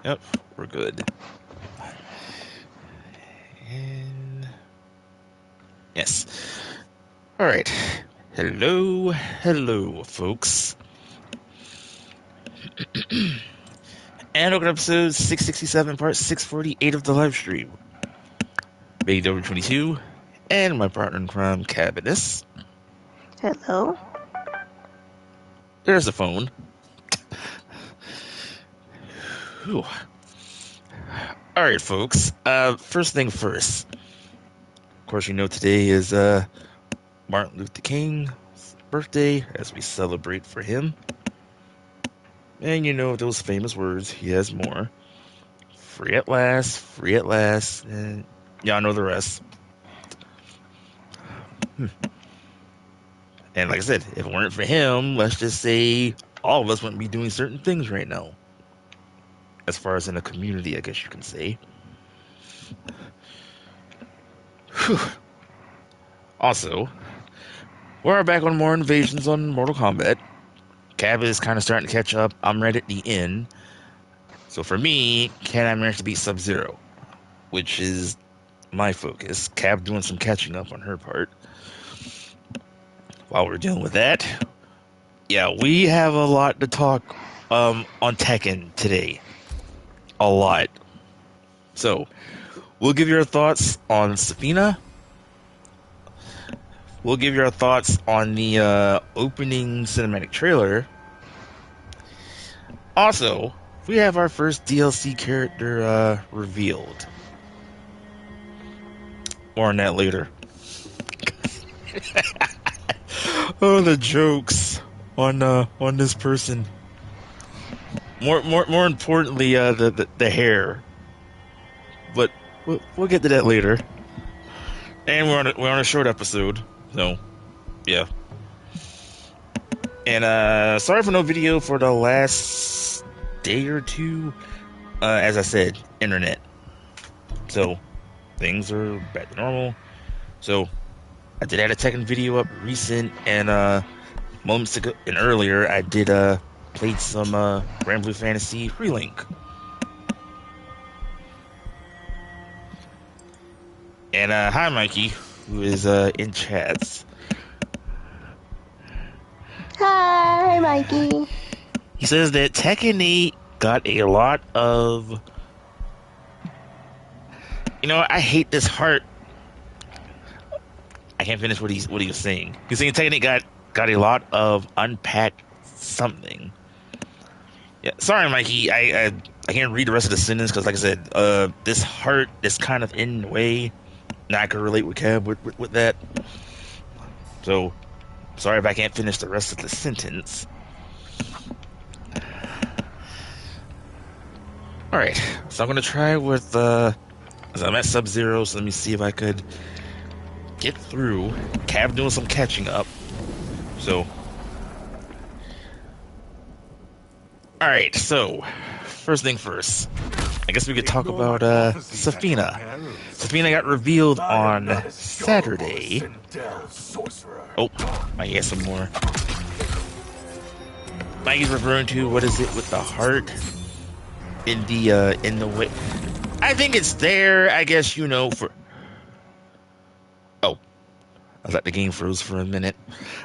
Yep, we're good. And yes. All right. Hello, hello, folks. And welcome to episode 667, part 648 of the live stream. BigDW22, and my partner in crime, Cabbitness. Hello. There's the phone. Whew. All right, folks. First thing first. Of course, you know today is Martin Luther King's birthday, as we celebrate for him. And you know those famous words. He has more. Free at last, free at last, and y'all know the rest. And like I said, if it weren't for him, let's just say all of us wouldn't be doing certain things right now. As far as in a community, I guess you can say. Whew. Also, we're back on more invasions on Mortal Kombat. Cab is kind of starting to catch up. I'm right at the end. So for me, can I manage to beat Sub-Zero? Which is my focus. Cab doing some catching up on her part. While we're dealing with that, yeah, we have a lot to talk on Tekken today. A lot. So, we'll give you our thoughts on Safina. We'll give you our thoughts on the opening cinematic trailer. Also, we have our first DLC character revealed. More on that later. Oh, the jokes on this person. More importantly, the hair. But we'll get to that later. And we're on a short episode, so yeah. And sorry for no video for the last day or two. As I said, internet. So things are back to normal. So I did add a Tekken video up recent, and moments ago and earlier I did played some Grand Blue Fantasy Relink. And hi Mikey, who is in chats. Hi, Mikey. He says that Tekken 8 got a lot of, you know, I hate this heart. I can't finish what he was saying. He's saying Tekken 8 got a lot of unpacked something. Yeah, sorry, Mikey. I can't read the rest of the sentence because, like I said, this heart is kind of in the way. Now I can relate with Cab with that. So, sorry if I can't finish the rest of the sentence. Alright, so I'm going to try with, as I'm at Sub-Zero, so let me see if I could get through. Cab doing some catching up. So, alright, so, first thing first. I guess we could talk about Safina. Safina got revealed on Saturday. Oh, might get some more. Mikey's referring to, what is it with the heart in the way? I think it's there, I guess, you know, for... Oh, I thought the game froze for a minute.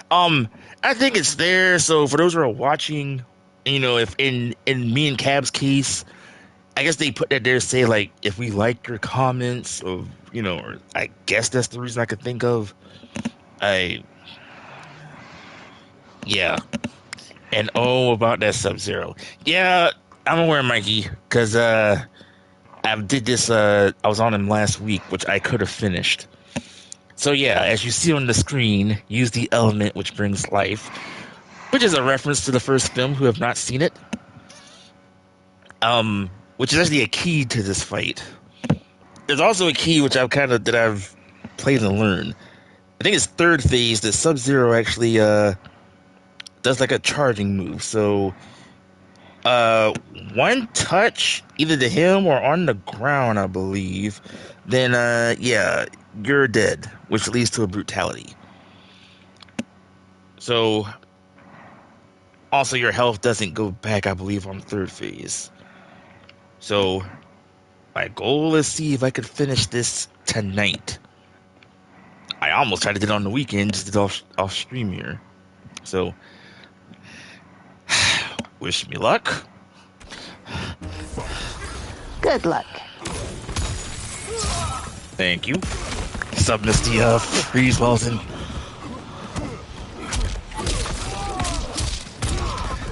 I think it's there, so for those who are watching, you know, if in me and Cab's case, I guess they put that there to say, like, if we like your comments, or, you know, or I guess that's the reason I could think of. Yeah. And oh, about that Sub-Zero. Yeah, I'm aware, Mikey, because, I did this, I was on him last week, which I could have finished. So yeah, as you see on the screen, use the element which brings life, which is a reference to the first film, who have not seen it. Which is actually a key to this fight. There's also a key which I've played and learned. I think it's third phase that Sub-Zero actually does like a charging move. So one touch either to him or on the ground, I believe, then yeah, you're dead, which leads to a brutality. So also your health doesn't go back, I believe, on third phase. So my goal is see if I could finish this tonight. I almost tried to get it on the weekend, just did off stream here. So wish me luck. Good luck. Thank you. Sub Misty Freeze Walton.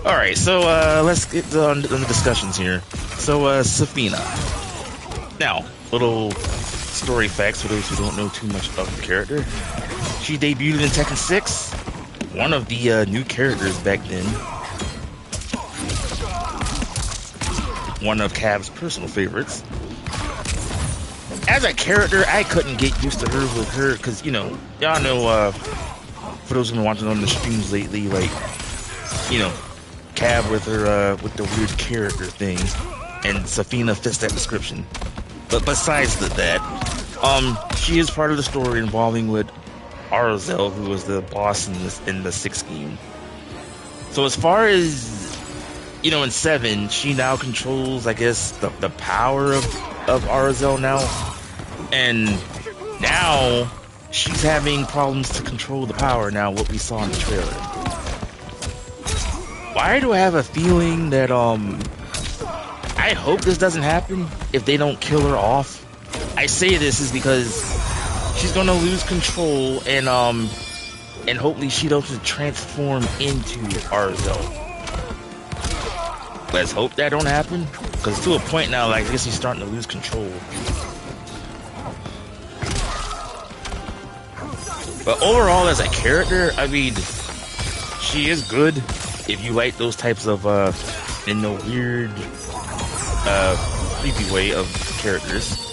Alright, so let's get on the discussions here. So Safina. Now, little story facts for those who don't know too much about the character. She debuted in Tekken 6, one of the new characters back then. One of Cav's personal favorites. As a character, I couldn't get used to her with her, because, you know, y'all know, for those who've been watching on the streams lately, like, you know, Cav with her, with the weird character thing, and Safina fits that description. But besides that, she is part of the story involving with Arzel, who was the boss in the 6th game. So as far as, you know, in 7, she now controls, I guess, the power of Arzel now. And now she's having problems to control the power now, what we saw in the trailer. Why do I have a feeling that, I hope this doesn't happen if they don't kill her off. I say this is because she's gonna lose control and hopefully she doesn't transform into Arzel. Let's hope that don't happen, because to a point now, like, I guess he's starting to lose control. But overall, as a character, I mean, she is good if you like those types of, in the weird, creepy way of characters.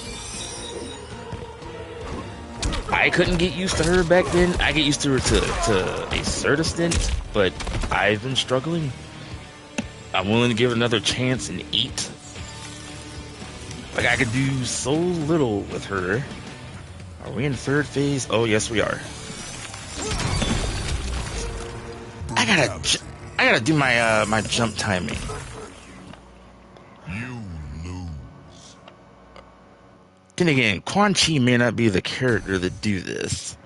I couldn't get used to her back then. I get used to her to a certain extent, but I've been struggling. I'm willing to give it another chance and eat. Like, I could do so little with her. Are we in 3rd phase? Oh, yes, we are. I gotta do my my jump timing. You lose. Then again, Quan Chi may not be the character to do this.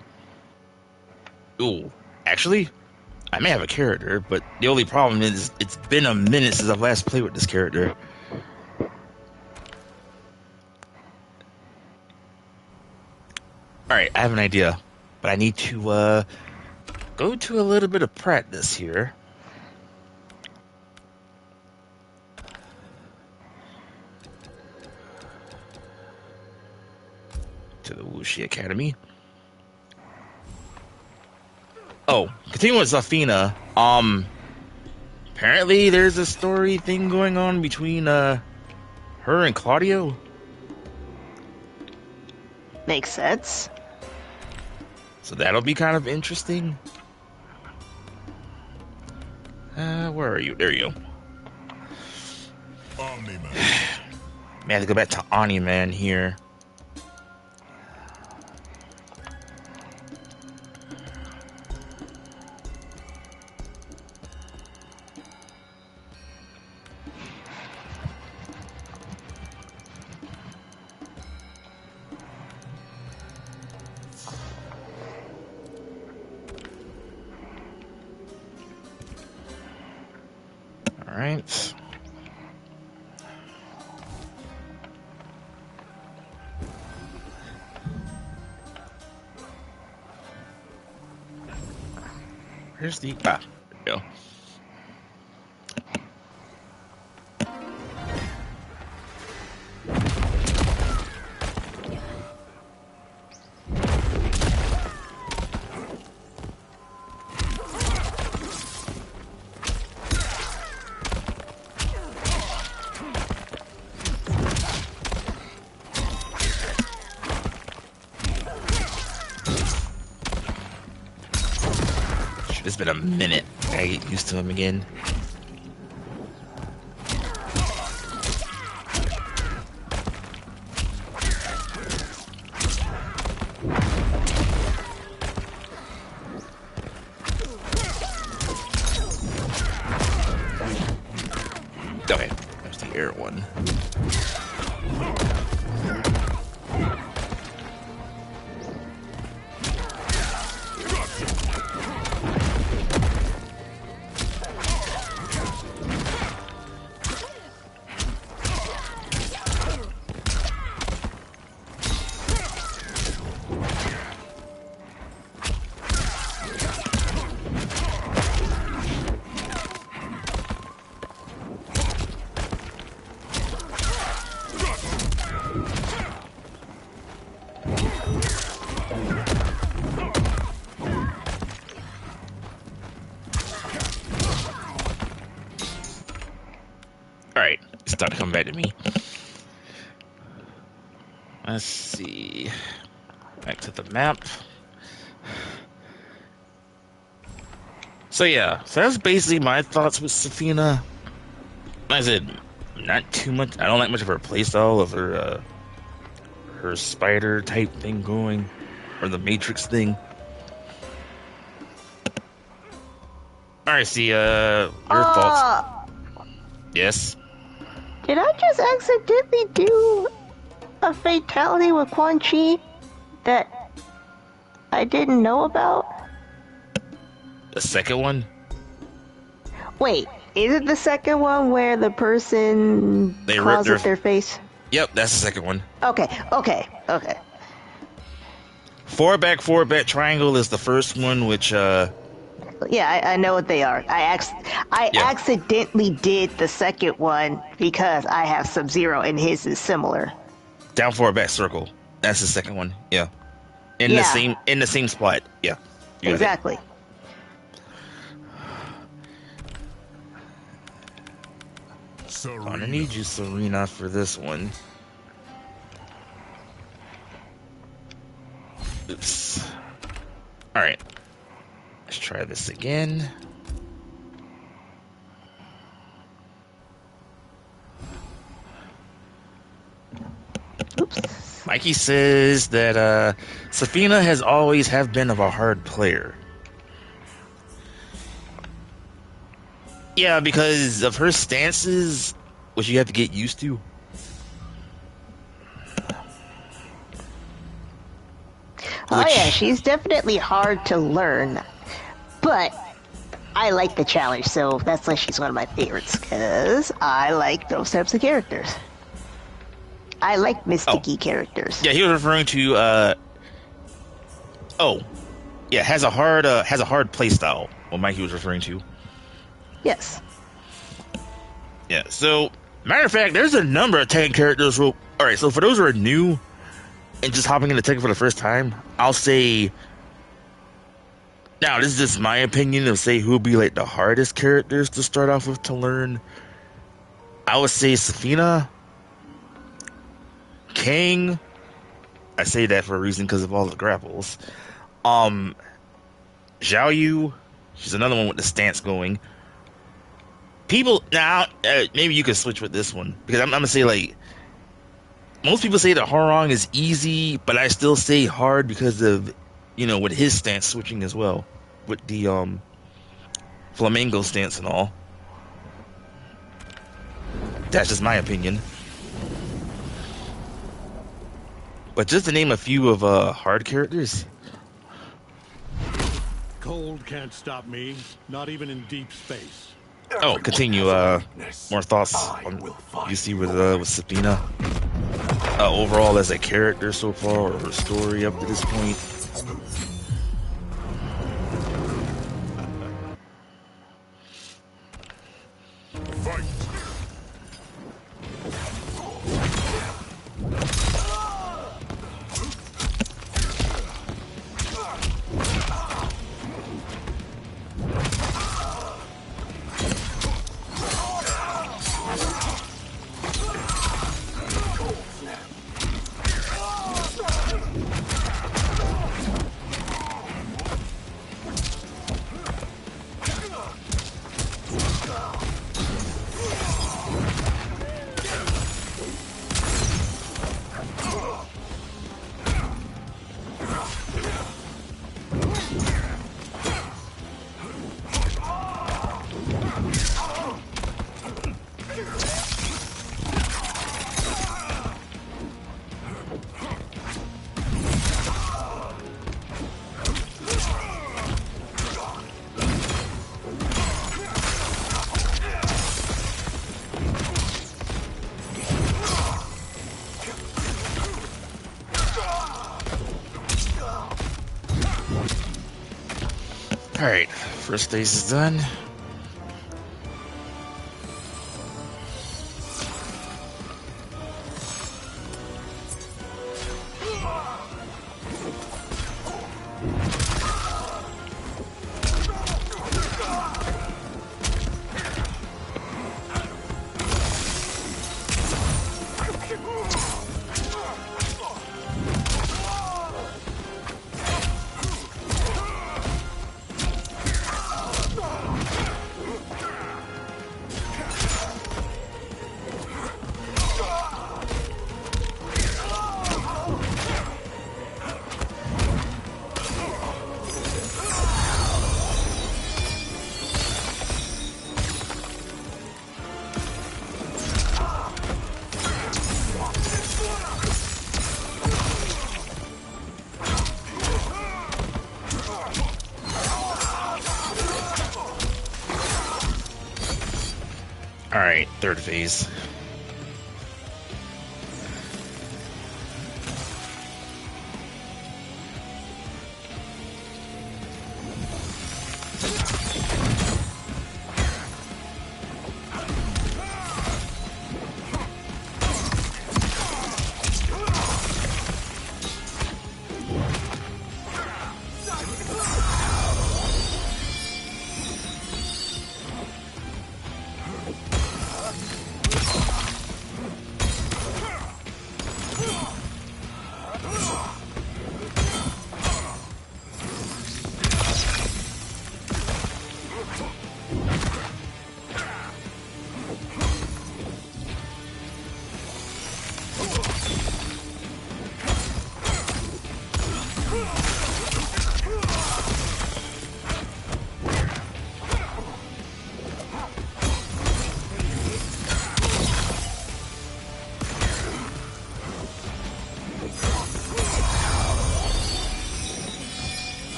Ooh, actually, I may have a character, but the only problem is it's been a minute since I've last played with this character. Alright, I have an idea, but I need to go to a little bit of practice here. To the Wuxi Academy. Oh, continuing with Zafina, apparently there's a story thing going on between, her and Claudio. Makes sense. So that'll be kind of interesting. Where are you? There you go. Omni-Man. Man, I have to go back to Omni-Man here. Alright. Where's the... Ah, there we go. It's been a minute. I get used to him again. Okay, there's the air one. thought to come back to me. Let's see. Back to the map. So yeah, so that's basically my thoughts with Safina. Like I said, not too much. I don't like much of her playstyle of her spider type thing going, or the Matrix thing. All right, see, your thoughts? Yes. Did I just accidentally do a fatality with Quan Chi that I didn't know about? The second one? Wait, is it the second one where the person They calls ripped it their face? Yep, that's the second one. Okay. Forward back triangle is the first one, which Yeah, I know what they are. I Yeah. accidentally did the second one because I have Sub-Zero and his is similar. down forward back circle. That's the second one. Yeah. In Yeah. the same spot. Yeah. You got it. Exactly. I'm gonna need you, Serena, for this one. Oops. Alright. Let's try this again. Oops. Mikey says that Safina has always have been of a hard player. Yeah, because of her stances, which you have to get used to. Oh yeah, she's definitely hard to learn, but I like the challenge, so that's why she's one of my favorites, because I like those types of characters. I like mysticky characters. Yeah, he was referring to has a hard play style. What Mikey was referring to. Yes. Yeah, so matter of fact, there's a number of Tekken characters who, alright, so for those who are new and just hopping into Tekken for the first time, I'll say, now this is just my opinion of say who would be like the hardest characters to start off with to learn. I would say Safina, Kang. I say that for a reason because of all the grapples. Xiao Yu, she's another one with the stance going. People now, maybe you could switch with this one because I'm gonna say like most people say that Horong is easy, but I still say hard because of with his stance switching as well with the flamingo stance and all. That's just my opinion. But just to name a few of hard characters. Cold can't stop me, not even in deep space. Oh, continue. More thoughts on you see with Sabina. Overall as a character so far, or her story up to this point. Fight! Alright, first stage is done. Alright, third phase.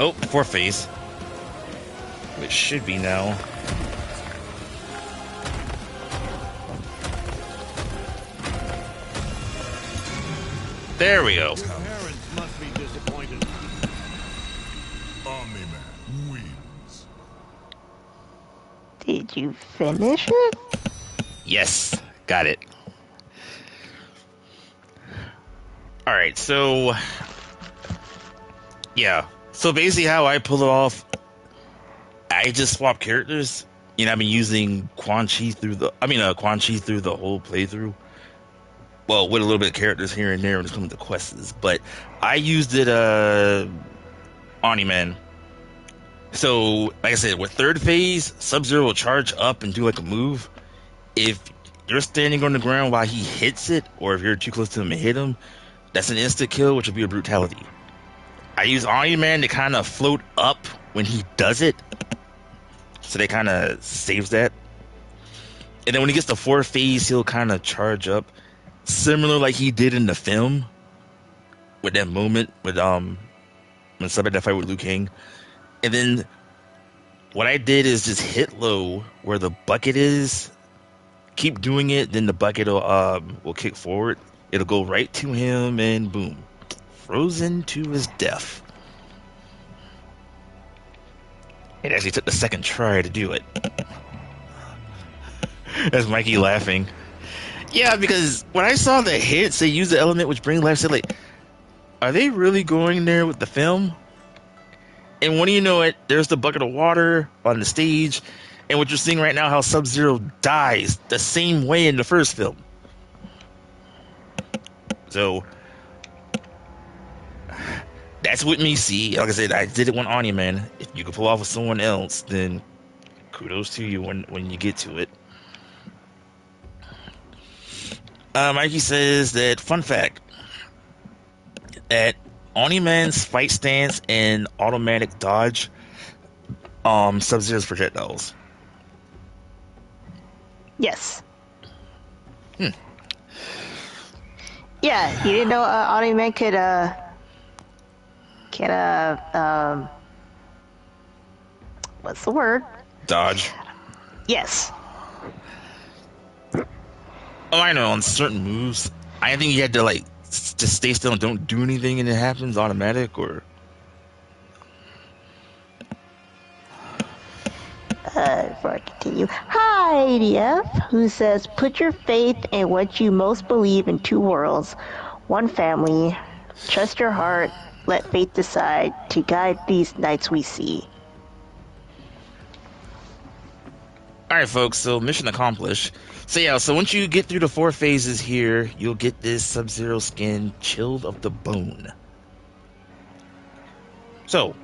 Oh, fourth phase. Which should be now. There we go. Parents must be disappointed. Omni-Man wins. Did you finish it? Yes, got it. Alright, so... yeah. So basically how I pull it off, I just swap characters. You know, I've been using Quan Chi through the... Quan Chi through the whole playthrough. Well, with a little bit of characters here and there when it comes to quests. But I used it, Omni-Man. So, like I said, with third phase, Sub-Zero will charge up and do like a move. If you're standing on the ground while he hits it, or if you're too close to him and hit him, that's an instant kill, which will be a brutality. I use Omni-Man to kind of float up when he does it. So that kind of saves that. And then when he gets to fourth phase, he'll kind of charge up. Similar like he did in the film. With that moment with when Sub had that fight with Liu Kang. And then what I did is just hit low where the bucket is. Keep doing it, then the bucket will kick forward. It'll go right to him and boom. Frozen to his death. It actually took the second try to do it. That's Mikey laughing. Yeah, because when I saw the hits, they use the element which bring life, I said, like, are they really going there with the film? And when do you know it, there's the bucket of water on the stage, and what you're seeing right now, how Sub-Zero dies the same way in the first film. So that's what me see. Like I said, I did it with Omni-Man. If you can pull off with someone else, then kudos to you when you get to it. Mikey says that, fun fact, that Omni-Man's fight stance and automatic dodge Sub-Zero's projectiles. Yes. Yeah, you didn't know Omni-Man could what's the word? Dodge. Yes. Oh, I know, on certain moves. I think you had to, like, just stay still and don't do anything and it happens automatic, or... Before I continue, hi ADF, who says, put your faith in what you most believe in two worlds, one family, trust your heart, let fate decide to guide these nights we see. Alright, folks, so mission accomplished. So yeah, so once you get through the 4 phases here, you'll get this Sub-Zero skin, Chilled of the Bone. So,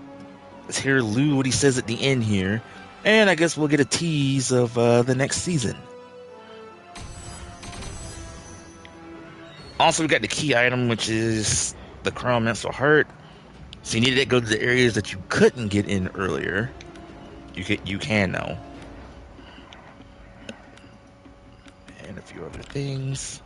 let's hear Lou what he says at the end here, and I guess we'll get a tease of the next season. Also, we got the key item, which is the Crown Mental Heart. So you needed to go to the areas that you couldn't get in earlier. You can now. And a few other things.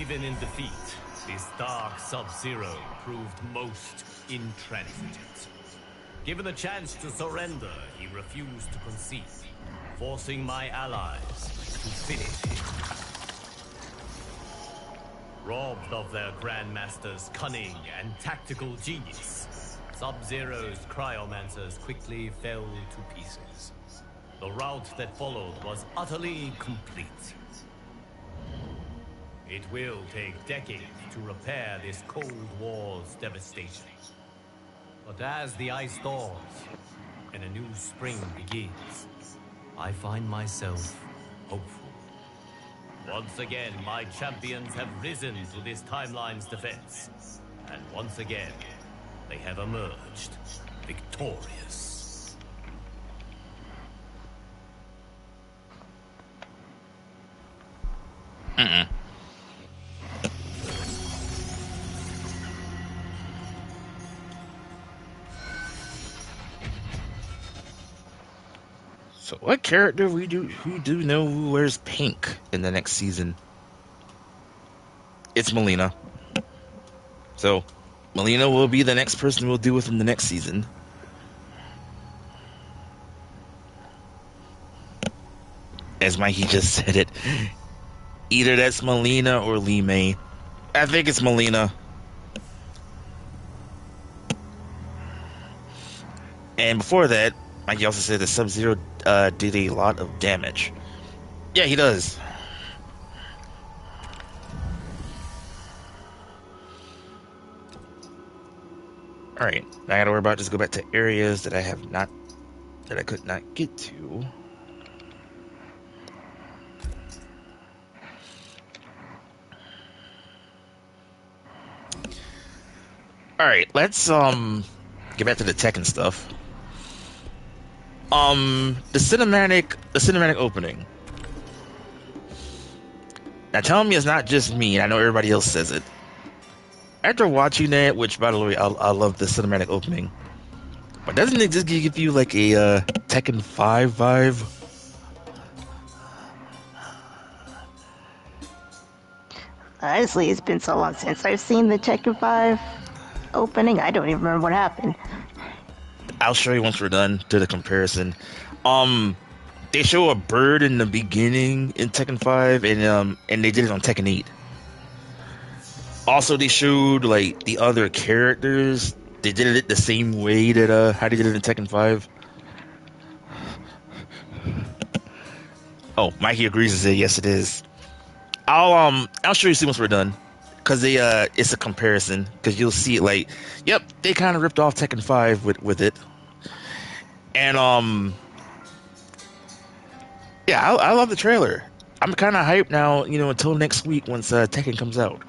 Even in defeat, this dark Sub-Zero proved most intransigent. Given a chance to surrender, he refused to concede, forcing my allies to finish him. Robbed of their Grandmaster's cunning and tactical genius, Sub-Zero's cryomancers quickly fell to pieces. The rout that followed was utterly complete. It will take decades to repair this Cold War's devastation. But as the ice thaws and a new spring begins, I find myself hopeful. Once again, my champions have risen to this timeline's defense. And once again, they have emerged victorious. So what character we do know who wears pink in the next season? It's Melina. So Melina will be the next person we'll deal with in the next season. As Mikey just said it, either that's Melina or Lee May. I think it's Melina. And before that, Mikey also said that Sub-Zero did a lot of damage. Yeah, he does. Alright, now I gotta worry about just go back to areas that I could not get to. Alright, let's get back to the Tekken stuff. The cinematic opening. Now tell me it's not just me, and I know everybody else says it. After watching that, which by the way, I love the cinematic opening, but doesn't it just give you like a Tekken 5 vibe? Honestly, it's been so long since I've seen the Tekken 5 opening, I don't even remember what happened. I'll show you once we're done to the comparison. They show a bird in the beginning in Tekken 5, and they did it on Tekken 8. Also, they showed like the other characters. They did it the same way that how they did it in Tekken 5. Oh, Mikey agrees and says yes, it is. I'll show you once we're done, because it's a comparison, because you'll see it like, yep, they kind of ripped off Tekken 5 with it. And yeah, I love the trailer. I'm kind of hyped now, until next week once Tekken comes out,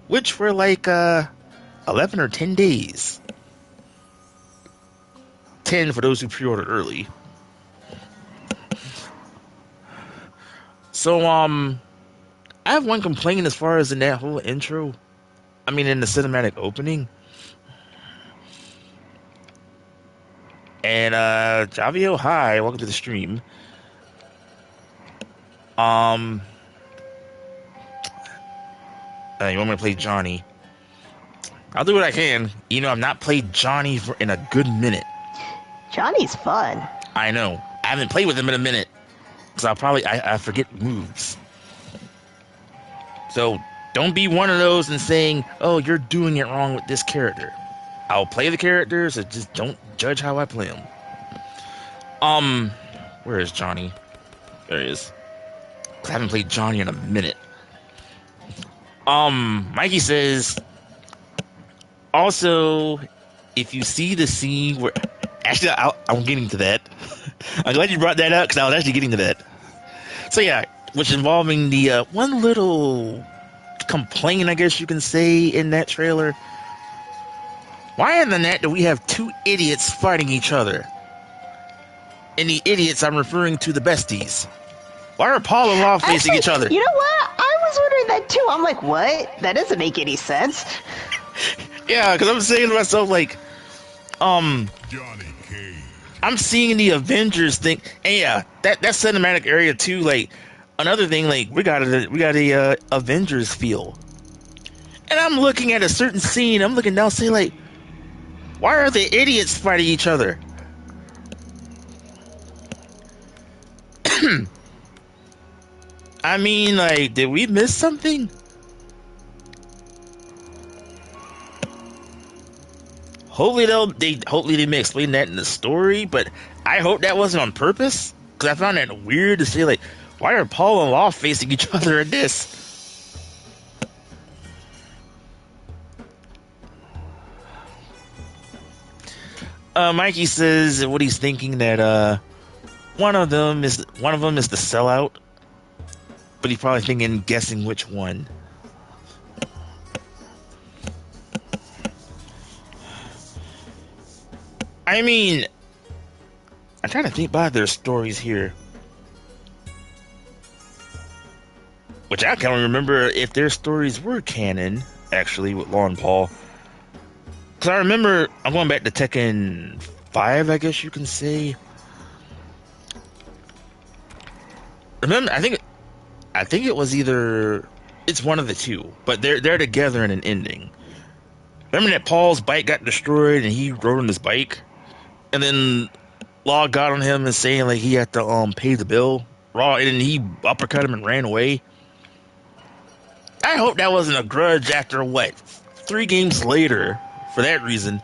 which for like 11 or 10 days. 10 for those who pre-ordered early. So I have one complaint as far as in that whole intro. I mean, in the cinematic opening. And Javio, hi, welcome to the stream. You want me to play Johnny? I'll do what I can. I've not played Johnny in a good minute. Johnny's fun. I know. I haven't played with him in a minute, so I forget moves. So don't be one of those and saying, "Oh, you're doing it wrong with this character." I'll play the characters, so just don't judge how I play them. Where is Johnny? There he is. I haven't played Johnny in a minute. Mikey says, also, if you see the scene where... Actually, I'm getting to that. I'm glad you brought that up, because I was actually getting to that. So yeah, which involving the one little complaint, I guess you can say, in that trailer. Why in the net do we have two idiots fighting each other? And the idiots, I'm referring to the besties. Why are Paul and Law facing each other? You know what? I was wondering that too. I'm like, what? That doesn't make any sense. Yeah, because I'm saying to myself, like, Johnny Cage. I'm seeing the Avengers thing, and yeah, that cinematic area too, like, another thing, like we got a Avengers feel, and I'm looking at a certain scene. I'm looking down, saying like, why are the idiots fighting each other? I mean, like, did we miss something? Hopefully they may explain that in the story, but I hope that wasn't on purpose, because I found that weird to say like, why are Paul and Law facing each other in this? Mikey says what he's thinking that one of them is the sellout, but he's probably guessing which one. I mean, I'm trying to think about their stories here, which I can't remember if their stories were canon actually with Law and Paul. Because I remember, I'm going back to Tekken 5, I guess you can say. Remember, I think it was it's one of the two, but they're together in an ending. Remember that Paul's bike got destroyed and he rode on his bike, and then Law got on him and saying like he had to pay the bill. Raw, and then he uppercut him and ran away. I hope that wasn't a grudge after 3 games later for that reason.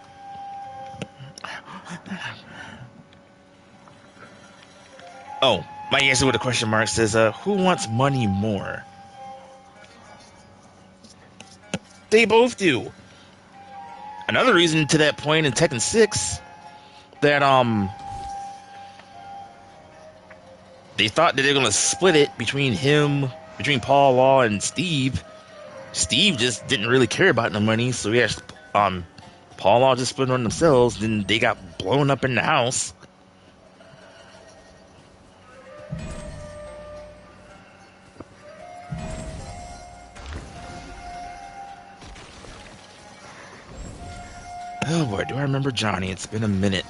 Oh, my answer with a question mark says, who wants money more? They both do. Another reason to that point in Tekken 6 that they thought that they were gonna split it between Paul, Law, and Steve. Steve just didn't really care about the money, so he asked Paul, Law just split on themselves. Then they got blown up in the house. Oh boy, do I remember Johnny? It's been a minute.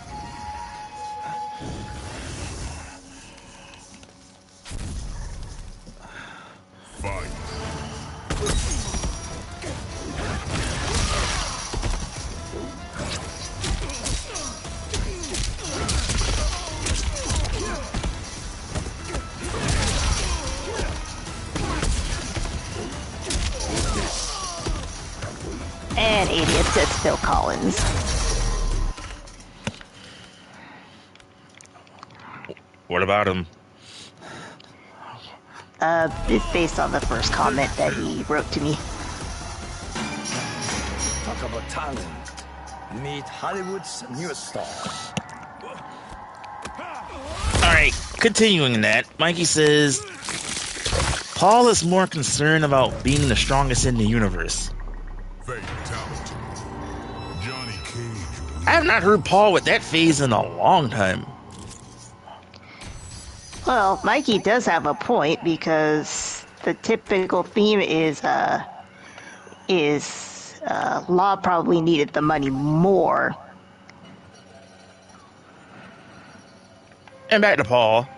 And idiot says Phil Collins. What about him? It's based on the first comment that he wrote to me. Talk about talent. Meet Hollywood's newest star. Alright, continuing that, Mikey says Paul is more concerned about being the strongest in the universe. Fatality. Johnny Cage. I have not heard Paul with that phase in a long time. Well, Mikey does have a point, because the typical theme is Law probably needed the money more. And back to Paul.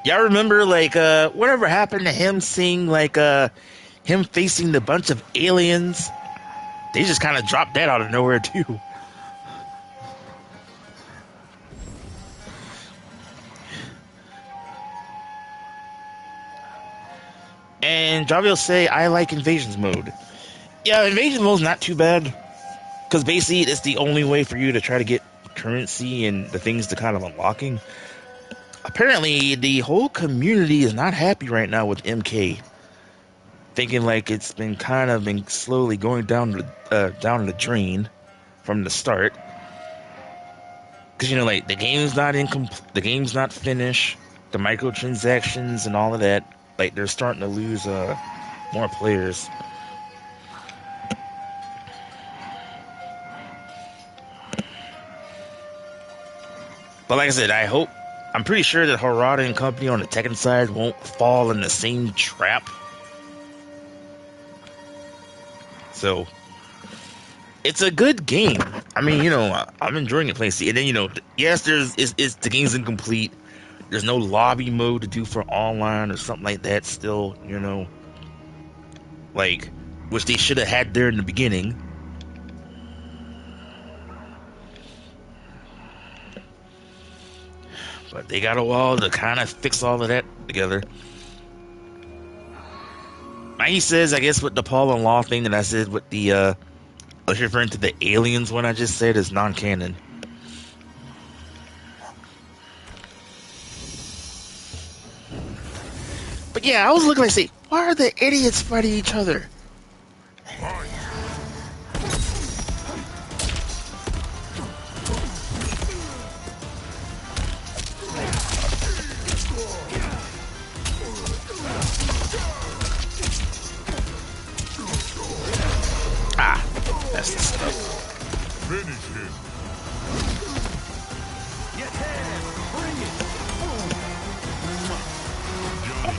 Y'all remember whatever happened to him seeing him facing the bunch of aliens? They just kind of dropped that out of nowhere too. And Javi will say, I like Invasions mode. Yeah, Invasion mode's not too bad, because basically it's the only way for you to try to get currency and the things to kind of unlocking. Apparently, the whole community is not happy right now with MK. Thinking like it's been slowly going down the drain from the start. Because the game's the game's not finished. The microtransactions and all of that, they're starting to lose more players. But like I said, I'm pretty sure that Harada and company on the Tekken side won't fall in the same trap. So, it's a good game. I mean, I'm enjoying it playing. And then, yes, the game's incomplete. There's no lobby mode to do for online or something like that still, you know. Like, which they should have had there in the beginning. But they got a while to kind of fix all of that together. He says, I guess, with the Paul and Law thing that I said with the, I was referring to the aliens one I just said is non-canon. But yeah, I was looking to say, why are the idiots fighting each other? Ah, that's the stuff. Finish him.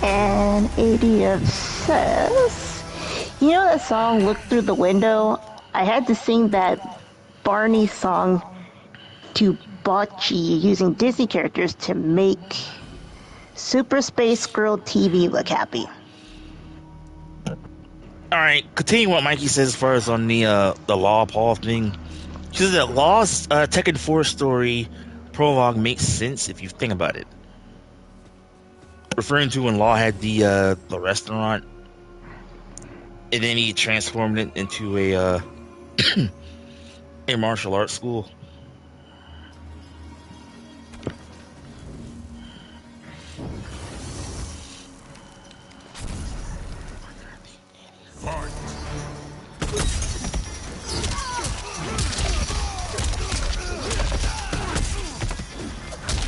And idiot says, you know that song "Look Through the Window"? I had to sing that Barney song to Bocce using Disney characters to make Super Space Girl TV look happy. Alright, continue what Mikey says as far as on the Law Paul thing. She says that Law's Tekken 4 story prologue makes sense if you think about it. Referring to when Law had the restaurant, and then he transformed it into a a martial arts school.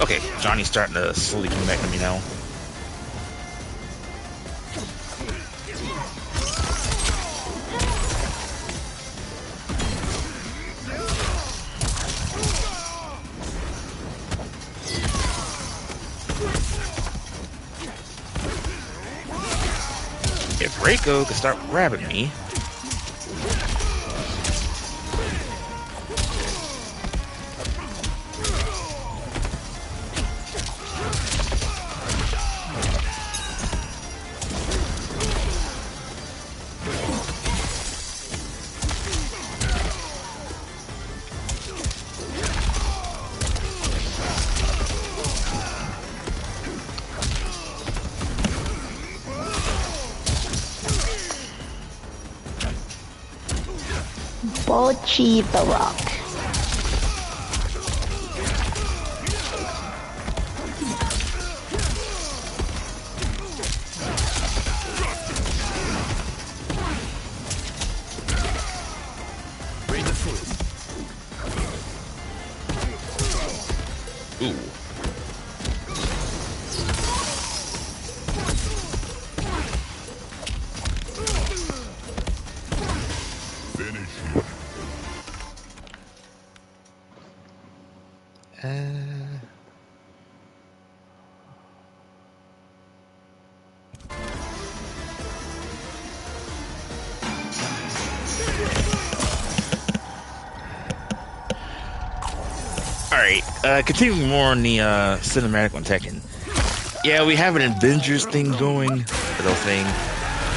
Okay, Johnny's starting to slowly come back to me now. If Reiko could start grabbing me. Bocce the Rock. Ooh. Alright, continuing more on the cinematic on Tekken. Yeah, we have an Avengers thing going, little thing,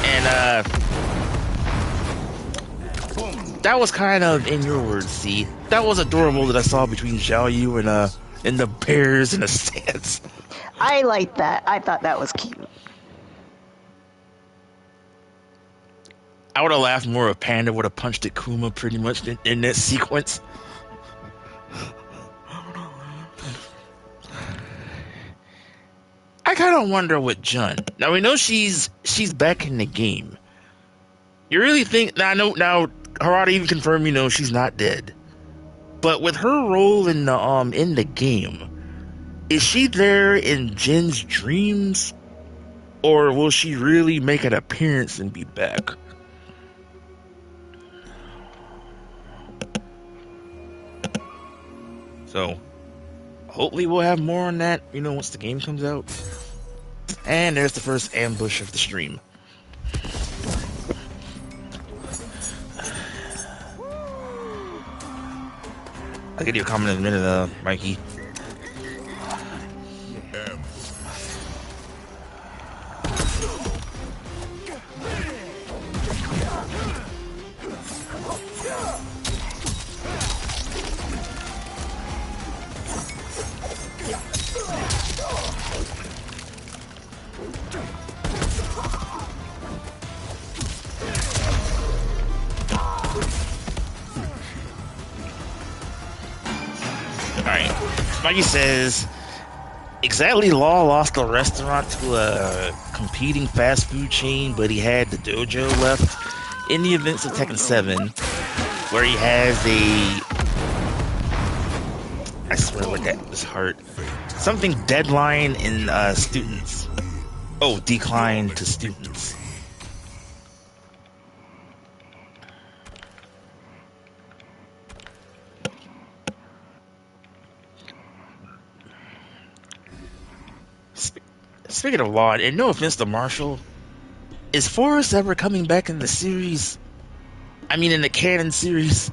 and that was kind of, in your words, see, that was adorable that I saw between Xiao Yu and the bears in the stands. I like that. I thought that was cute. I would have laughed more if Panda would have punched at Kuma pretty much in that sequence. I kind of wonder with Jun. Now we know she's back in the game. You really think now? Now Harada even confirmed, she's not dead. But with her role in the game, is she there in Jin's dreams, or will she really make an appearance and be back? So, hopefully we'll have more on that, once the game comes out. And there's the first ambush of the stream. I'll give you a comment in a minute, Mikey. Alright. Mikey says, exactly, Law lost the restaurant to a competing fast food chain, but he had the dojo left in the events of Tekken 7, where he has a... I swear what that was hard. Something deadline in students. Oh, decline to students. Speaking of Law, and no offense to Marshall, is Forrest ever coming back in the series? I mean, in the canon series?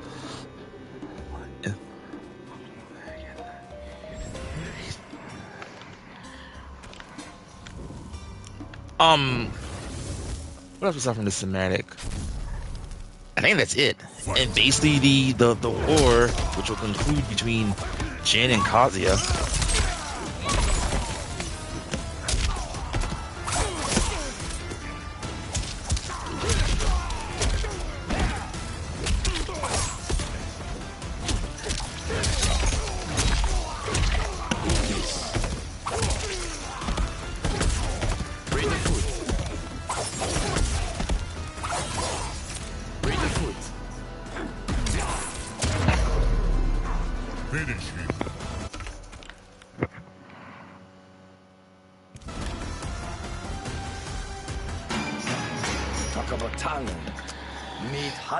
What else was up from the cinematic? I think that's it. And basically the war, which will conclude between Jin and Kazuya.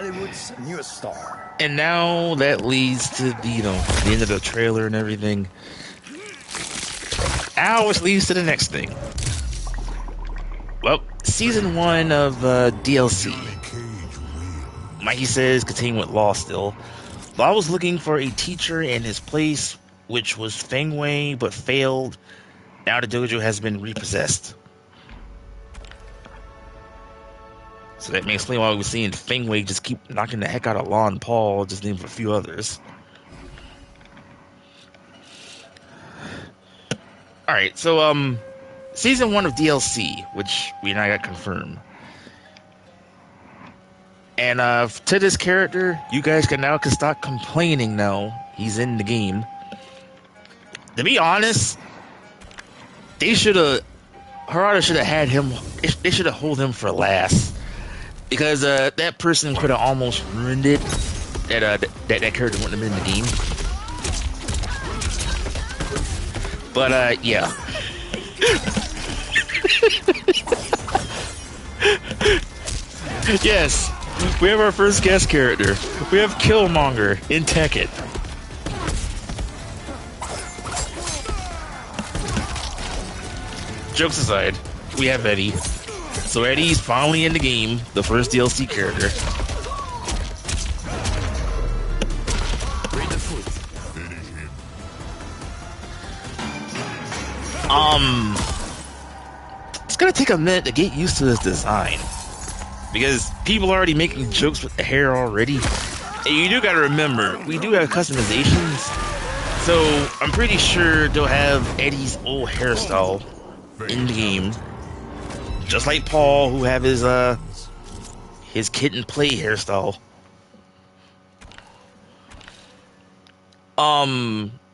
Hollywood's newest star. And now that leads to the, the end of the trailer and everything. Now which leads to the next thing. Well, season 1 of DLC. Mikey says continue with Law still. Law was looking for a teacher in his place, which was Fengwei, but failed. Now the dojo has been repossessed. So that may explain why we're seeing Fengwei just keep knocking the heck out of Law and Paul, just name a few others. Alright, so, season 1 of DLC, which we now got confirmed. And, to this character, you guys can stop complaining now. He's in the game. To be honest, they should've... Harada should've had him... They should've held him for last. Because that person could have almost ruined it. That character wouldn't have been in the game. But yeah. Yes, we have our first guest character. We have Killmonger in Tekken. Jokes aside, we have Eddie. So Eddie's finally in the game, the first DLC character. It's gonna take a minute to get used to this design. Because people are already making jokes with the hair already. And you do gotta remember, we do have customizations. So I'm pretty sure they'll have Eddie's old hairstyle in the game. Just like Paul, who have his kitten play hairstyle.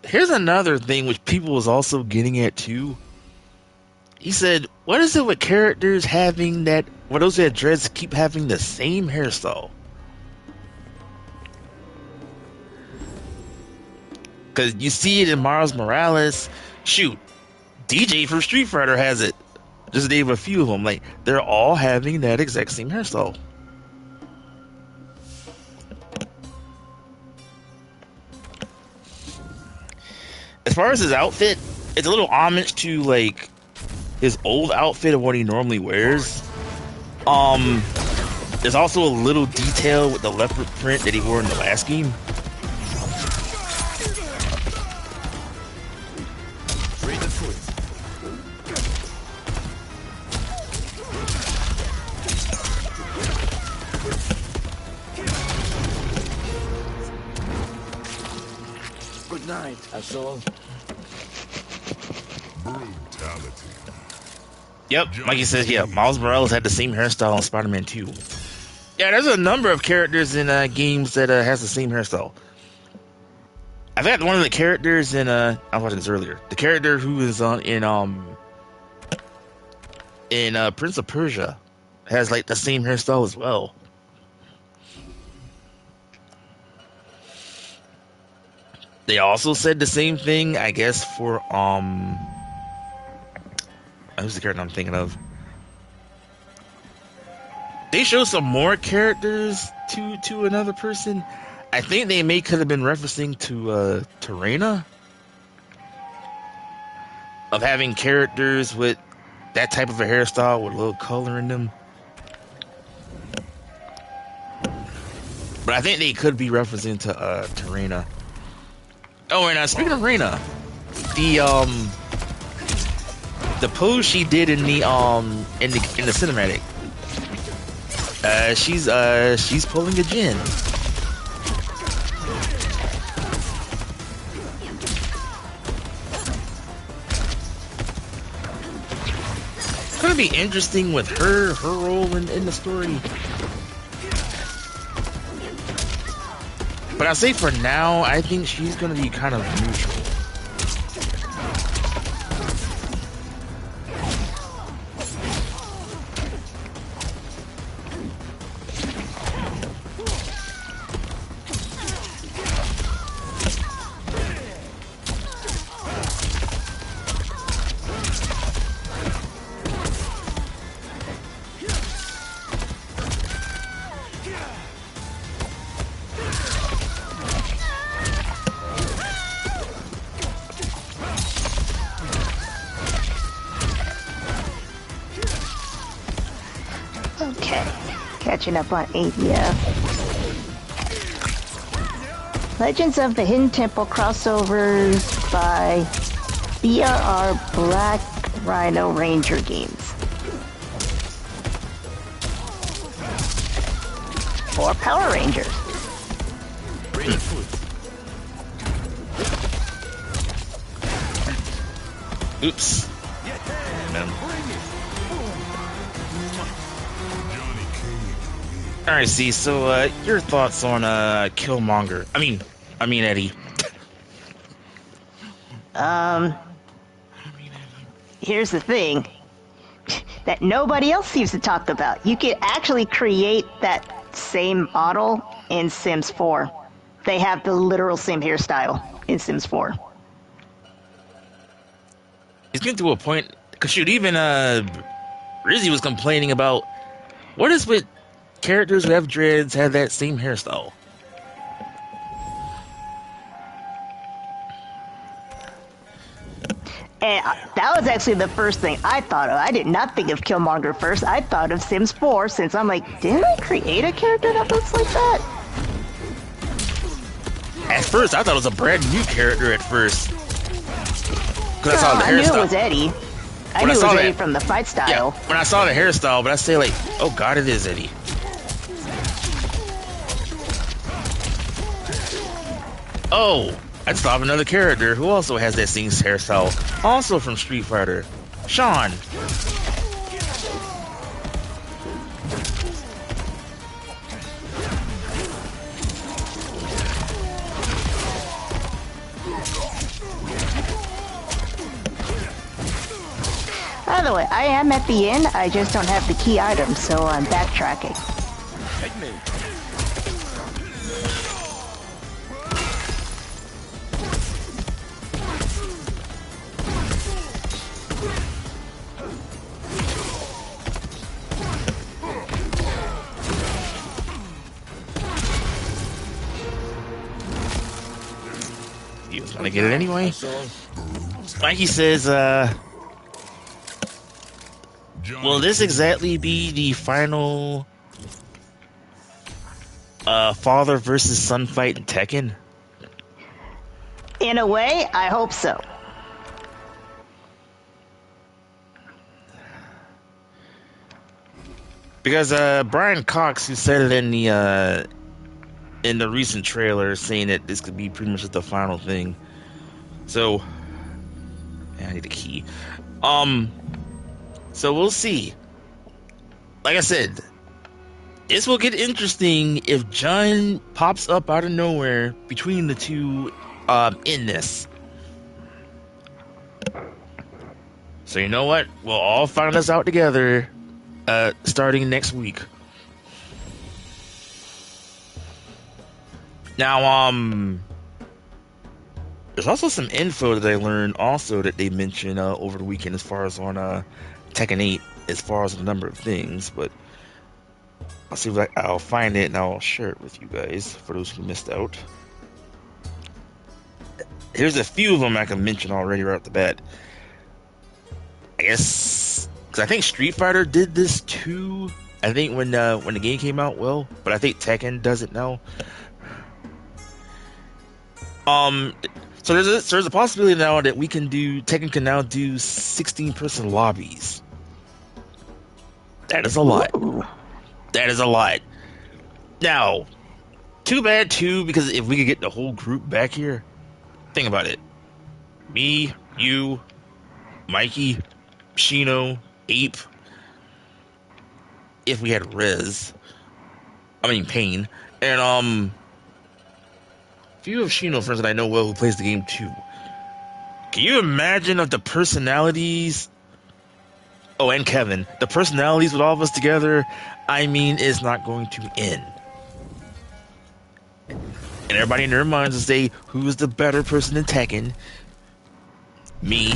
Here's another thing which people was also getting at too. He said, what is it with characters having that, where those that dreads keep having the same hairstyle? Because you see it in Miles Morales. Shoot, DJ from Street Fighter has it. Just name a few of them. Like, they're all having that exact same hairstyle. As far as his outfit, it's a little homage to, like, his old outfit of what he normally wears. There's also a little detail with the leopard print that he wore in the last game. Good night, asshole. Brutality. Yep, Mikey says, yeah, Miles Morales had the same hairstyle in Spider-Man 2. Yeah, there's a number of characters in games that has the same hairstyle. I forgot one of the characters in I was watching this earlier. The character who is in Prince of Persia has like the same hairstyle as well. They also said the same thing, I guess, for who's the character I'm thinking of? They showed some more characters to another person. I think they could have been referencing to Reina, of having characters with that type of a hairstyle with a little color in them. But I think they could be referencing to Reina. Oh, and speaking of Reina, the pose she did in the cinematic, she's pulling a Jin. It's gonna be interesting with her role in the story. But I say for now, I think she's gonna be kind of neutral. Catching up on ADF. Legends of the Hidden Temple crossovers by BRR Black Rhino Ranger Games. Or Power Rangers. Oops. Alright, see, so your thoughts on Killmonger. I mean Eddie. Here's the thing that nobody else seems to talk about. You could actually create that same model in Sims 4. They have the literal same hairstyle in Sims 4. It's getting to a point, because shoot, even Rizzy was complaining about what is with characters who have dreads have that same hairstyle. And that was actually the first thing I thought of. I did not think of Killmonger first. I thought of Sims 4, since I'm like, didn't I create a character that looks like that? At first, I thought it was a brand new character at first. Because I saw the hairstyle. I knew it was Eddie. I knew it was Eddie from the fight style. Yeah, when I saw the hairstyle, but I say like, oh god, it is Eddie. Oh, I just thought of another character who also has that same hairstyle, also from Street Fighter, Sean. By the way, I am at the end. I just don't have the key items, so I'm backtracking. Take me. He was gonna get it anyway. Mikey says, will this exactly be the final father versus son fight in Tekken? In a way, I hope so. Because Brian Cox, who said it in the recent trailer, saying that this could be pretty much the final thing. So, yeah, I need a key. So we'll see. Like I said, this will get interesting if John pops up out of nowhere between the two in this. So you know what? We'll all find this out together, starting next week. Now, there's also some info that I learned also that they mentioned over the weekend as far as on Tekken 8, as far as the number of things, but I'll see if I'll find it and I'll share it with you guys for those who missed out. Here's a few of them I can mention already right off the bat. I guess because I think Street Fighter did this too. I think when the game came out, but I think Tekken does it now. So there's a possibility now that Tekken can now do 16-person lobbies. That is a lot. That is a lot. Now, too bad too, because if we could get the whole group back here, think about it. Me, you, Mikey, Shino, Ape. If we had Pain, and few of Shino friends that I know well who plays the game too. Can you imagine of the personalities? Oh, and Kevin, the personalities with all of us together. I mean, it's not going to end. And everybody in their minds will say, "Who's the better person in Tekken?" Me.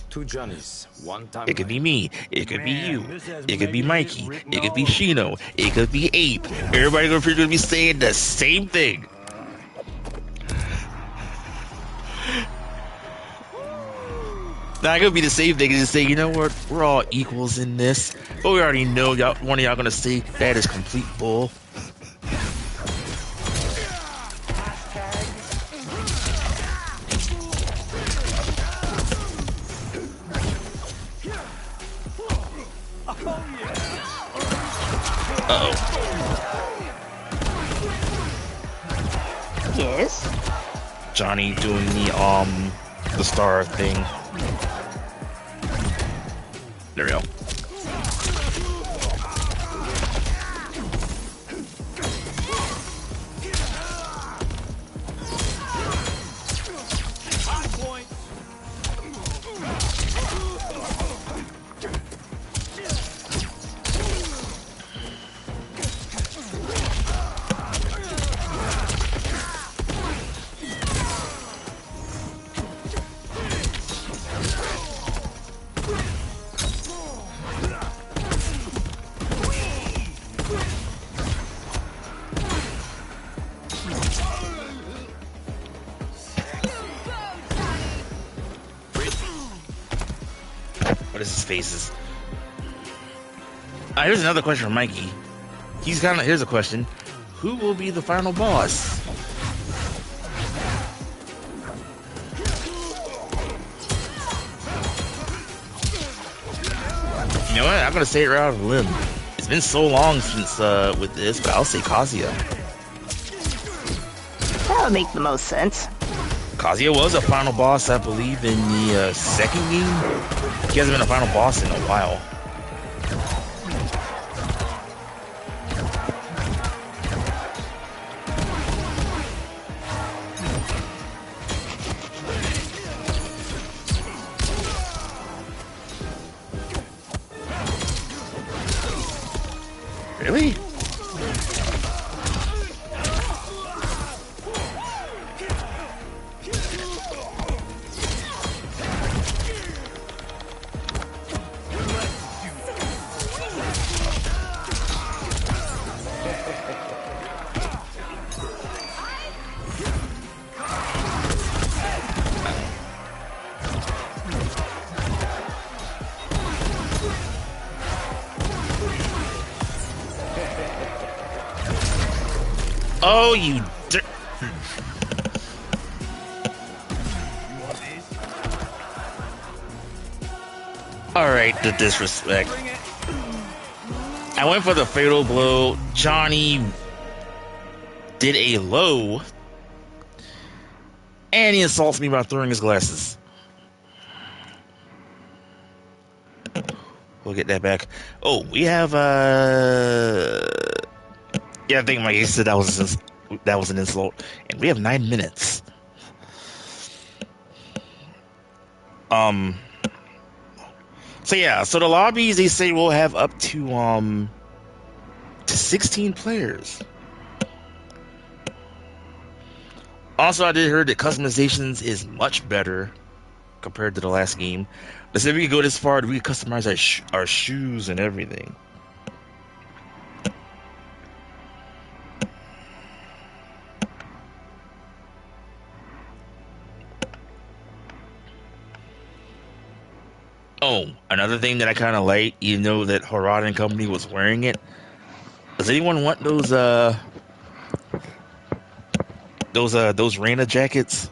Two Johnnies, one time. It could be me. It could be you. It could be Mikey. It could be Shino. It could be Ape. Everybody gonna be saying the same thing. Now, it could be the same thing and just say, you know what, we're all equals in this. But we already know one of y'all gonna say that is complete bull. Uh-oh. Yes? Johnny doing the star thing. There we go. What is his faces? Here's another question from Mikey. Here's a question. Who will be the final boss? You know what? I'm gonna say it right out of the limb. It's been so long since with this, but I'll say Kazuya. That would make the most sense. Kazuya was a final boss, I believe, in the second game. He hasn't been a final boss in a while. Really? Oh, you dirt. Alright, the disrespect. I went for the fatal blow. Johnny did a low. And he insults me by throwing his glasses. We'll get that back. Oh, we have yeah, I think Mike said that was an insult. And we have 9 minutes. Um. So yeah, so the lobbies they say will have up to 16 players. Also, I did heard that customizations is much better compared to the last game. They said we could go this far that we could customize our shoes and everything. Oh, another thing that I kind of like, you know, that Harada and Company was wearing it. Does anyone want those Reina jackets?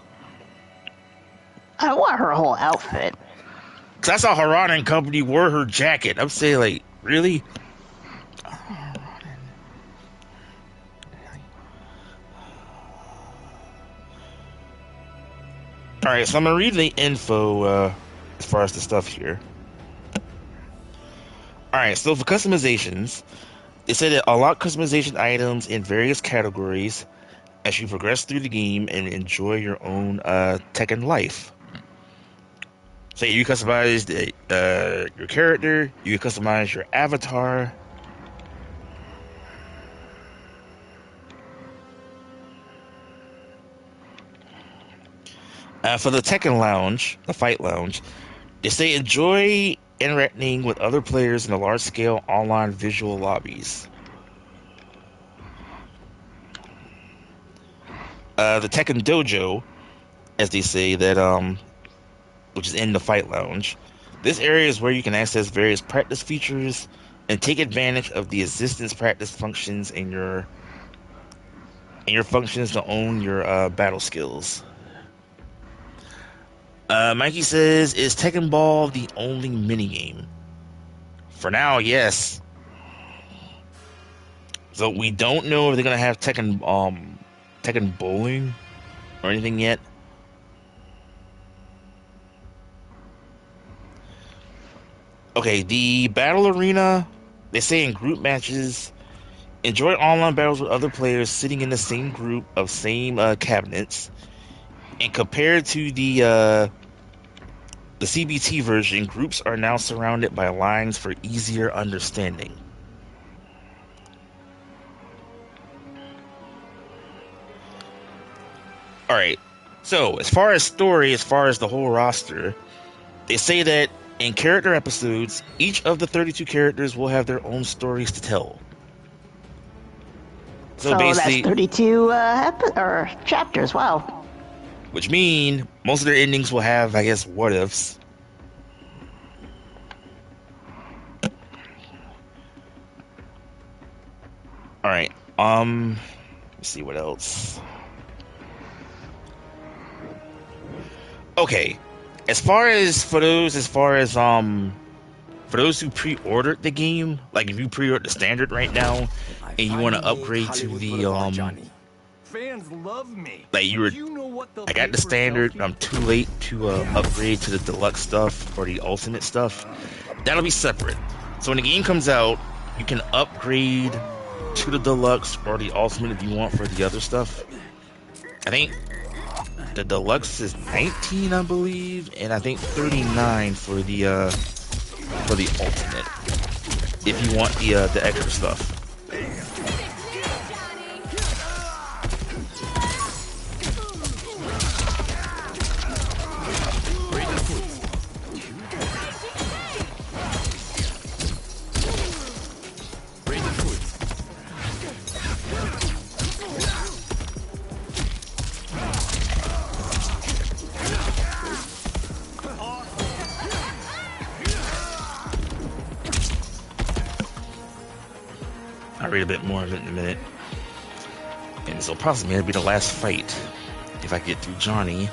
I want her whole outfit. Cause I saw Harada and Company wore her jacket. I'm saying, like, really? All right, so I'm gonna read the info as far as the stuff here. All right, so for customizations, they said that unlock customization items in various categories as you progress through the game and enjoy your own Tekken life. So you customize your character, you can customize your avatar. For the Tekken Lounge, the Fight Lounge, they say enjoy interacting with other players in the large-scale online visual lobbies. The Tekken Dojo, as they say, that which is in the Fight Lounge. This area is where you can access various practice features and take advantage of the assistance practice functions in your functions to own your battle skills. Mikey says, is Tekken Ball the only minigame? For now, yes. So we don't know if they're gonna have Tekken Bowling or anything yet. Okay, the battle arena, they say in group matches, enjoy online battles with other players sitting in the same group of same cabinets. And compared to the CBT version, groups are now surrounded by lines for easier understanding. Alright, so as far as story, as far as the whole roster, they say that in character episodes, each of the 32 characters will have their own stories to tell. So basically, that's 32 chapters, wow. Which mean most of their endings will have, I guess, what ifs. Alright, let's see what else. Okay, for those who pre-ordered the game, like if you pre-ordered the standard right now and you want to upgrade to the fans love me. Like I got the standard, but I'm too late to upgrade to the deluxe stuff or the ultimate stuff. That'll be separate. So when the game comes out, you can upgrade to the deluxe or the ultimate if you want for the other stuff. I think the deluxe is 19, I believe, and I think 39 for the ultimate. If you want the extra stuff. I'll read a bit more of it in a minute. And this will possibly be the last fight if I get through Johnny.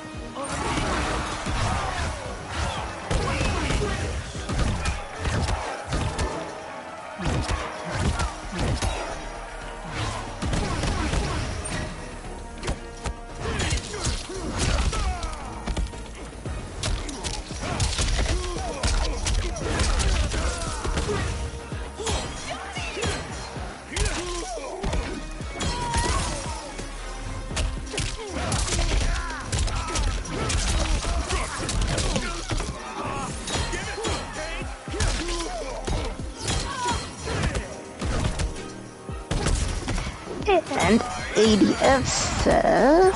ADF says,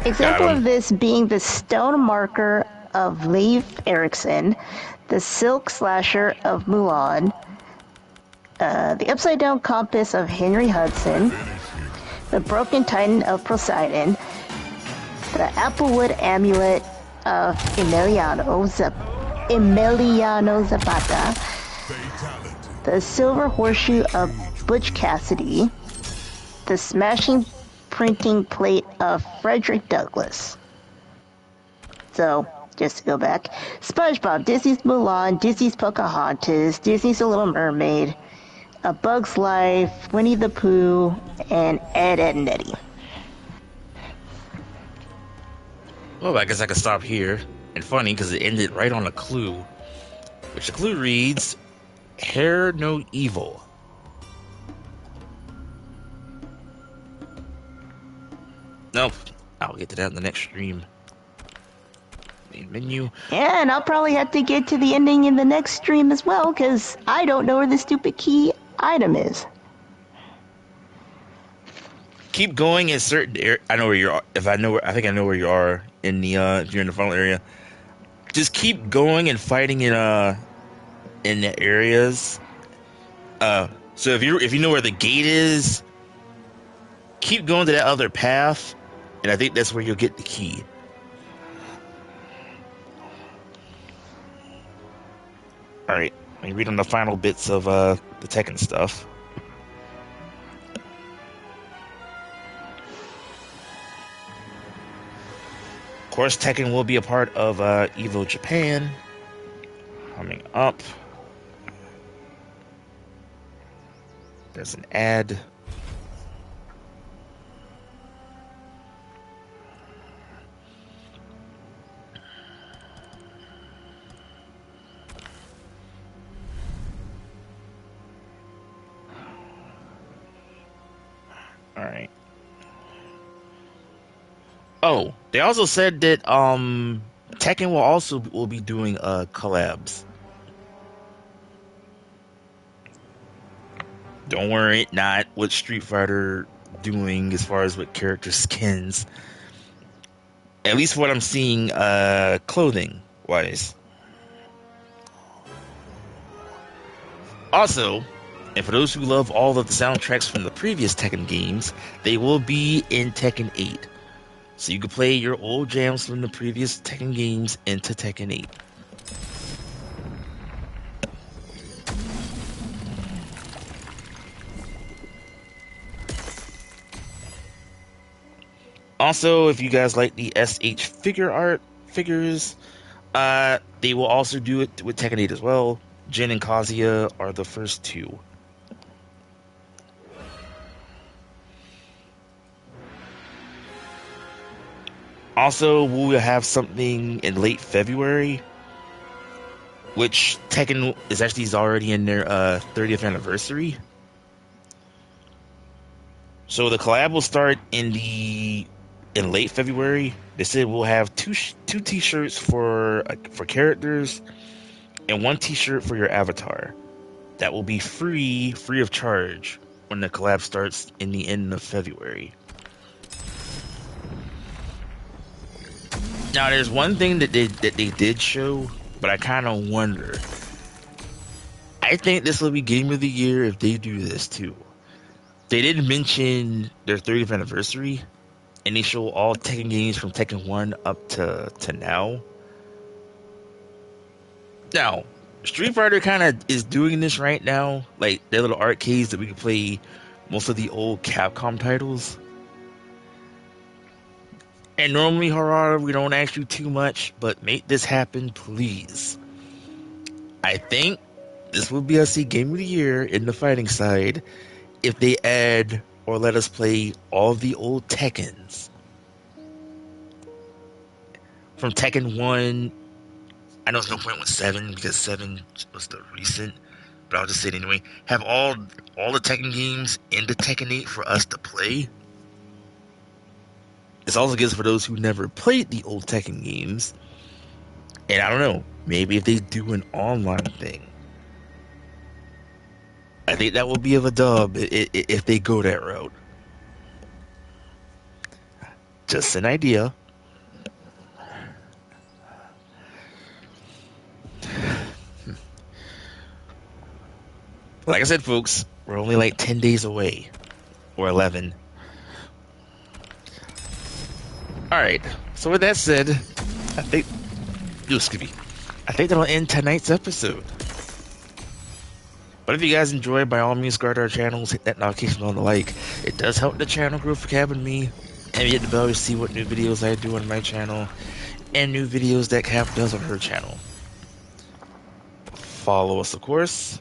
example of this being the stone marker of Leif Erikson, the silk slasher of Mulan, the upside down compass of Henry Hudson, the broken titan of Poseidon, the applewood amulet of Emiliano Zapata, the silver horseshoe of Butch Cassidy, the smashing printing plate of Frederick Douglass. So, just to go back, SpongeBob, Disney's Mulan, Disney's Pocahontas, Disney's The Little Mermaid, A Bug's Life, Winnie the Pooh, and Ed, Edd and Eddy. Well, I guess I could stop here. And funny, because it ended right on a clue. Which the clue reads, Hair No Evil. Nope. I'll get to that in the next stream. Main menu. Yeah, and I'll probably have to get to the ending in the next stream as well, because I don't know where the stupid key item is. Keep going in certain areas. I know where you are. I think I know where you are in the if you're in the funnel area. Just keep going and fighting in the areas. So if you know where the gate is, keep going to that other path, and I think that's where you'll get the key. All right, let me read on the final bits of the Tekken stuff. Of course, Tekken will be a part of Evo Japan coming up. There's an ad. All right. Oh, they also said that Tekken will be doing collabs. Don't worry, not what Street Fighter doing as far as what character skins. At least what I'm seeing clothing wise. Also, and for those who love all of the soundtracks from the previous Tekken games, they will be in Tekken 8. So you can play your old jams from the previous Tekken games into Tekken 8. Also, if you guys like the SH figures, they will also do it with Tekken 8 as well. Jin and Kazuya are the first two. Also, we'll have something in late February, which Tekken is actually already in their 30th anniversary. So the collab will start in late February. They said we'll have two T-shirts for characters and one T-shirt for your avatar. That will be free of charge when the collab starts in the end of February. Now, there's one thing that they did show, but I kind of wonder. I think this will be Game of the Year if they do this too. They did mention their 30th anniversary, and they show all Tekken games from Tekken 1 up to now. Now, Street Fighter kind of is doing this right now, like their little arcades that we can play most of the old Capcom titles. And normally, Harada, we don't ask you too much, but make this happen, please. I think this will be a Game of the Year in the fighting side if they add or let us play all of the old Tekkens. From Tekken 1, I know there's no point with 7 because 7 was the recent, but I'll just say it anyway. Have all the Tekken games into Tekken 8 for us to play. This also gives for those who never played the old Tekken games. And I don't know, maybe if they do an online thing. I think that will be of a dub if they go that route. Just an idea. Like I said, folks, we're only like 10 days away. Or 11. Alright, so with that said, I think... excuse me. I think that'll end tonight's episode. But if you guys enjoyed, by all means, guard our channels, hit that notification on the like. It does help the channel grow for Cab and me. And hit the bell to see what new videos I do on my channel. And new videos that Cab does on her channel. Follow us, of course.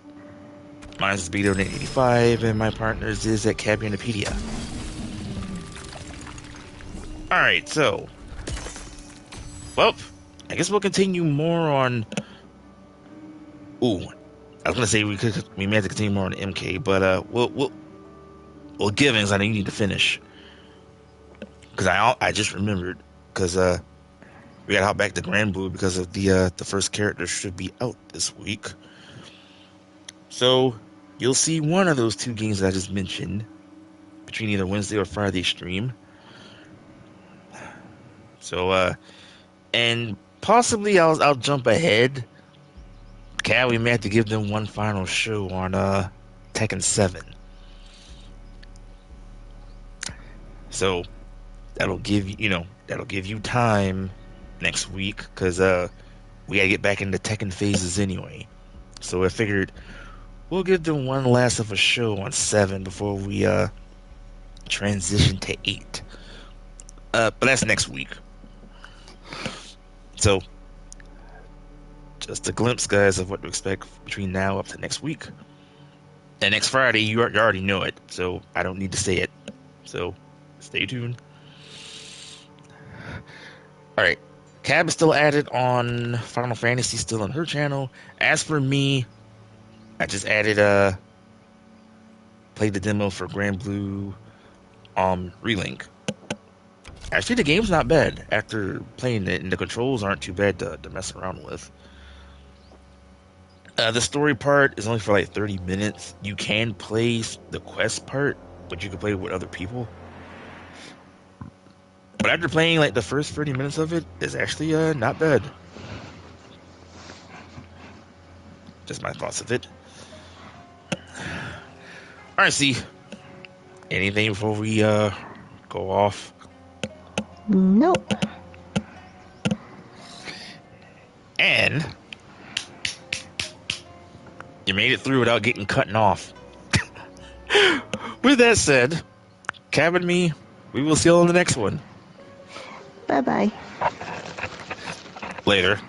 Mine is BigDW22, and my partner's is at Cabbitness1983. Alright, so... well, I guess we'll continue more on... ooh, I was gonna say we may have to continue more on MK, but we'll give in, 'cause I know you need to finish. Because I just remembered, because we gotta hop back to Grand Blue because of the first character should be out this week. So you'll see one of those two games that I just mentioned between either Wednesday or Friday stream. So and possibly I'll jump ahead. Cal, we may have to give them one final show on Tekken 7. So that'll give you time next week, because we gotta get back into Tekken phases anyway. So I figured we'll give them one last of a show on 7 before we transition to 8. But that's next week. So just a glimpse, guys, of what to expect between now up to next week. And next Friday, you already know it, so I don't need to say it. So stay tuned. Alright, Cab is still added on Final Fantasy, still on her channel. As for me, I just added played the demo for Grand Blue Relink. Actually, the game's not bad after playing it, and the controls aren't too bad to mess around with. The story part is only for like 30 minutes. You can play the quest part, but you can play with other people. But after playing like the first 30 minutes of it, it's actually not bad. Just my thoughts of it. Alright, see. Anything before we go off? Nope. And you made it through without getting cut off. With that said, Cab and me, we will see you on the next one. Bye-bye. Later.